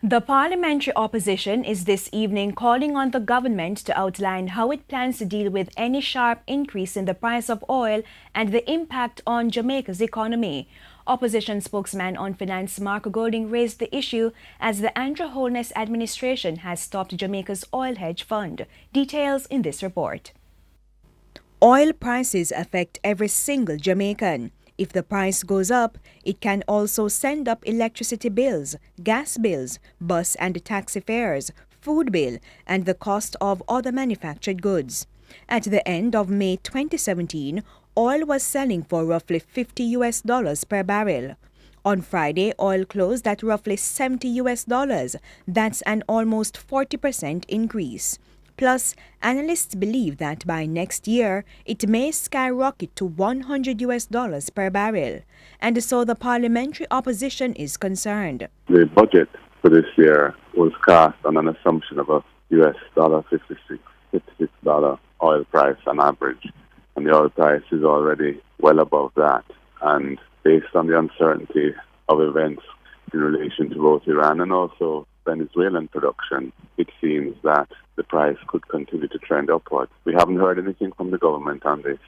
The parliamentary opposition is this evening calling on the government to outline how it plans to deal with any sharp increase in the price of oil and the impact on Jamaica's economy. Opposition spokesman on finance Mark Golding raised the issue as the Andrew Holness administration has stopped Jamaica's oil hedge fund. Details in this report. Oil prices affect every single Jamaican. If the price goes up, it can also send up electricity bills, gas bills, bus and taxi fares, food bill, and the cost of other manufactured goods. At the end of May 2017, oil was selling for roughly $50 per barrel. On Friday, oil closed at roughly $70. That's an almost 40% increase. Plus, analysts believe that by next year, it may skyrocket to $100 per barrel. And so the parliamentary opposition is concerned. The budget for this year was cast on an assumption of a $56 oil price on average. And the oil price is already well above that. And based on the uncertainty of events in relation to both Iran and also Venezuelan production, it seems that the price could continue to trend upward. We haven't heard anything from the government on this,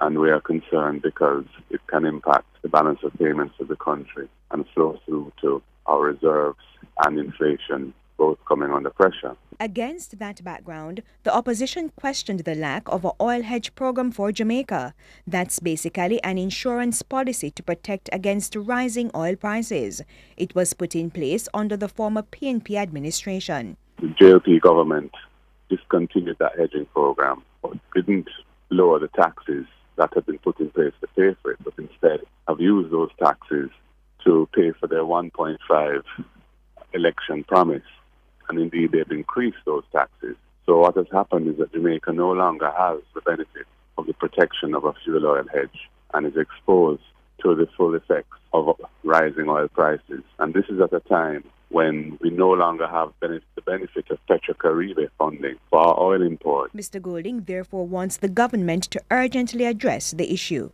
and we are concerned because it can impact the balance of payments of the country and flow through to our reserves and inflation, both coming under pressure. Against that background, the opposition questioned the lack of an oil hedge program for Jamaica. That's basically an insurance policy to protect against rising oil prices. It was put in place under the former PNP administration. The JLP government discontinued that hedging program, but didn't lower the taxes that had been put in place to pay for it, but instead have used those taxes to pay for their 1.5 election promise. And indeed, they've increased those taxes. So what has happened is that Jamaica no longer has the benefit of the protection of a fuel oil hedge and is exposed to the full effects of rising oil prices. And this is at a time when we no longer have the benefit of Petrocaribe funding for our oil import. Mr. Golding therefore wants the government to urgently address the issue.